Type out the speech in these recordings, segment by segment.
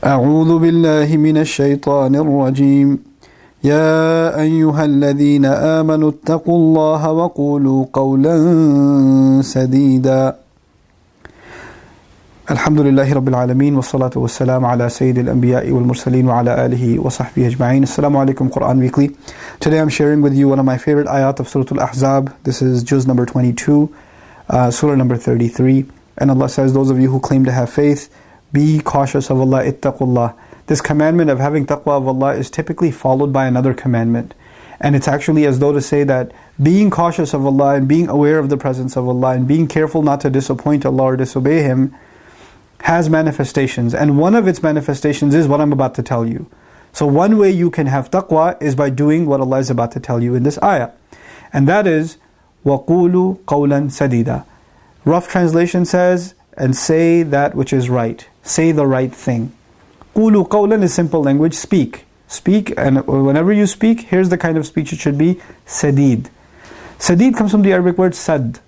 أعوذ بالله من الشيطان الرجيم يا أيها الذين آمنوا اتقوا الله وقولوا قولا سديدا الحمد لله رب العالمين والصلاة والسلام على سيد الأنبياء والمرسلين وعلى آله وصحبه أجمعين. Assalamu alaikum Quran Weekly. Today I'm sharing with you one of my favorite ayat of Surah Al-Ahzab. This is Juz number 22, Surah number 33. And Allah says, those of you who claim to have faith, be cautious of Allah, ittaqullah. This commandment of having taqwa of Allah is typically followed by another commandment. And it's actually as though to say that being cautious of Allah and being aware of the presence of Allah and being careful not to disappoint Allah or disobey Him has manifestations. And one of its manifestations is what I'm about to tell you. So one way you can have taqwa is by doing what Allah is about to tell you in this ayah. And that is, وَقُولُوا قَوْلًا سَدِيدًا. Rough translation says, and say that which is right. Say the right thing. Qulu qawlan is simple language, speak. Speak, and whenever you speak, here's the kind of speech it should be, sadid. Sadid comes from the Arabic word sad.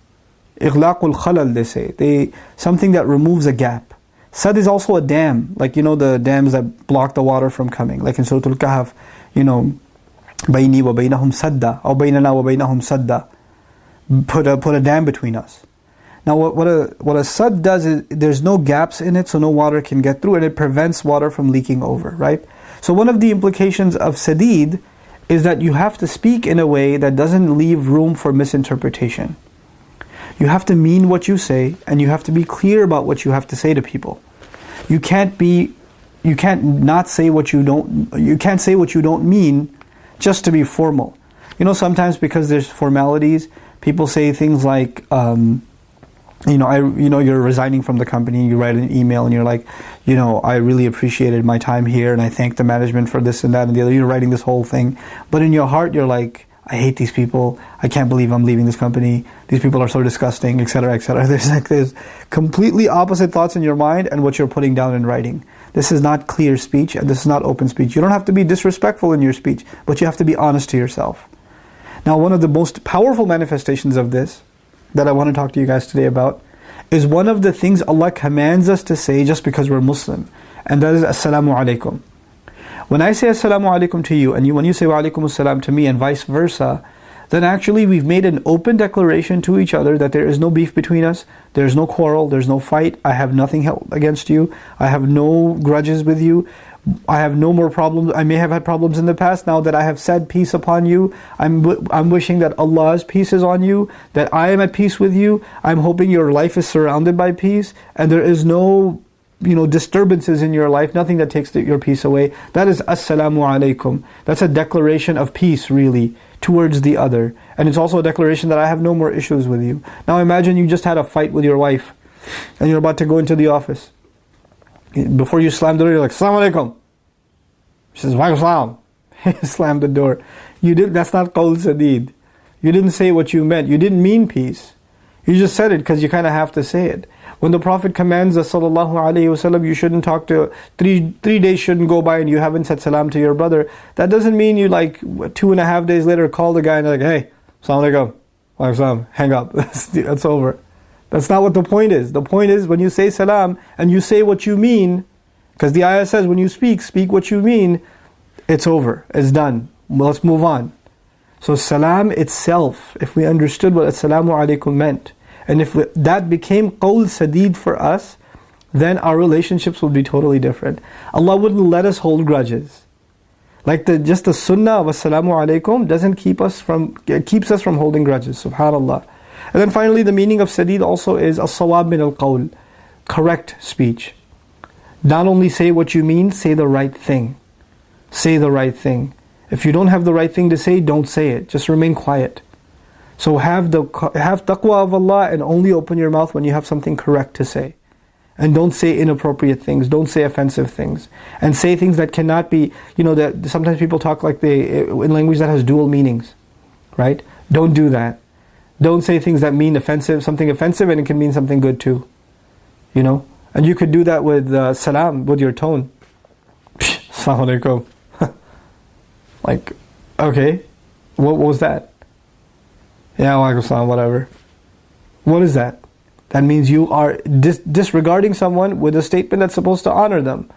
Ighlaqul khalal, they say. Something that removes a gap. Sad is also a dam, like the dams that block the water from coming. Like in Surah Al-Kahf, Bayni wa baynahum sadda, or baynana wa baynahum sadda. Put a dam between us. Now what a sad does is there's no gaps in it, so no water can get through, and it prevents water from leaking over, right? So one of the implications of sadid is that you have to speak in a way that doesn't leave room for misinterpretation. You have to mean what you say, and you have to be clear about what you have to say to people. You can't say what you don't mean just to be formal. Sometimes because there's formalities, people say things like, you're resigning from the company, you write an email and you're like, I really appreciated my time here and I thank the management for this and that and the other. You're writing this whole thing. But in your heart, you're like, I hate these people. I can't believe I'm leaving this company. These people are so disgusting, etc., etc. There's completely opposite thoughts in your mind and what you're putting down in writing. This is not clear speech and this is not open speech. You don't have to be disrespectful in your speech, but you have to be honest to yourself. Now, one of the most powerful manifestations of this that I want to talk to you guys today about is one of the things Allah commands us to say just because we're Muslim, and that is Assalamu alaikum. When I say Assalamu alaikum to you, and when you say Wa alaikum assalam to me, and vice versa, then actually we've made an open declaration to each other that there is no beef between us, there's no quarrel, there's no fight, I have nothing against you, I have no grudges with you, I have no more problems. I may have had problems in the past. Now that I have said peace upon you, I'm wishing that Allah's peace is on you, that I am at peace with you. I'm hoping your life is surrounded by peace, and there is no disturbances in your life, nothing that takes your peace away. That is Assalamu alaikum. That's a declaration of peace, really, towards the other. And it's also a declaration that I have no more issues with you. Now imagine you just had a fight with your wife, and you're about to go into the office. Before you slam the door, you're like, Assalamu alaikum. She says, Wa alaikum assalam. Slam the door. That's not qawl sadid. You didn't say what you meant. You didn't mean peace. You just said it because you kind of have to say it. When the Prophet commands us, sallallahu alaihi wasallam, you shouldn't talk to, three days shouldn't go by and you haven't said salam to your brother. That doesn't mean you 2.5 days later call the guy and like, hey, Assalamu alaikum. Wa alaikum assalam. Hang up. That's over. That's not what the point is. The point is when you say salam and you say what you mean, because the ayah says when you speak what you mean, it's over, it's done. Well, let's move on. So salam itself, if we understood what assalamu alaikum meant, and if that became qawl sadid for us, then our relationships would be totally different. Allah wouldn't let us hold grudges. Like just the sunnah of assalamu alaikum keeps us from holding grudges, subhanallah. And then finally, the meaning of sadid also is as-sawab min al-qawl, correct speech. Not only say what you mean, say the right thing. Say the right thing. If you don't have the right thing to say, don't say it. Just remain quiet. So have taqwa of Allah and only open your mouth when you have something correct to say. And don't say inappropriate things, don't say offensive things. And say things that cannot be, that sometimes people talk like in language that has dual meanings. Right? Don't do that. Don't say things that mean something offensive, and it can mean something good too. And you could do that with salam, with your tone. Assalamu alaikum. Like, okay, what was that? Yeah, wa alaikum salam, whatever. What is that? That means you are disregarding someone with a statement that's supposed to honor them.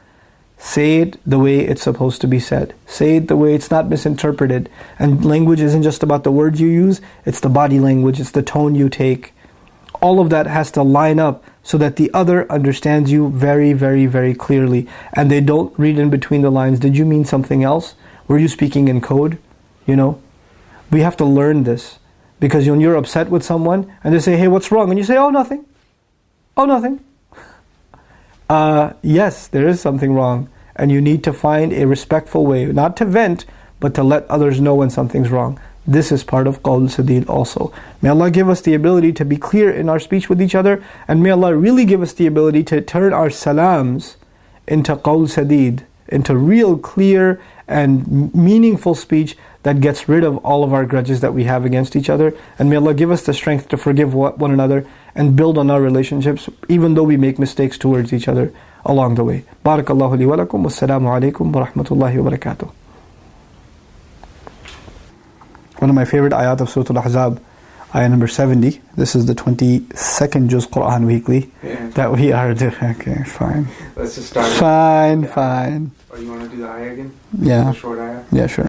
Say it the way it's supposed to be said. Say it the way it's not misinterpreted. And language isn't just about the words you use, it's the body language, it's the tone you take. All of that has to line up so that the other understands you very, very, very clearly. And they don't read in between the lines, did you mean something else? Were you speaking in code? You know? We have to learn this. Because when you're upset with someone and they say, hey, what's wrong? And you say, oh, nothing. Oh, nothing. Yes, there is something wrong. And you need to find a respectful way, not to vent, but to let others know when something's wrong. This is part of qawl sadid also. May Allah give us the ability to be clear in our speech with each other, and may Allah really give us the ability to turn our salams into qawl sadid, into real clear and meaningful speech that gets rid of all of our grudges that we have against each other. And may Allah give us the strength to forgive one another and build on our relationships, even though we make mistakes towards each other along the way. Barakallahu li wa lakum, wassalamu alaikum wa rahmatullahi wa barakatuh. One of my favorite ayat of Surah Al-Ahzab, ayah number 70. This is the 22nd Juz Quran Weekly that we are doing. Okay, fine. Let's just start. Fine. Or you want to do the ayah again? Yeah. The short ayah? Yeah, sure.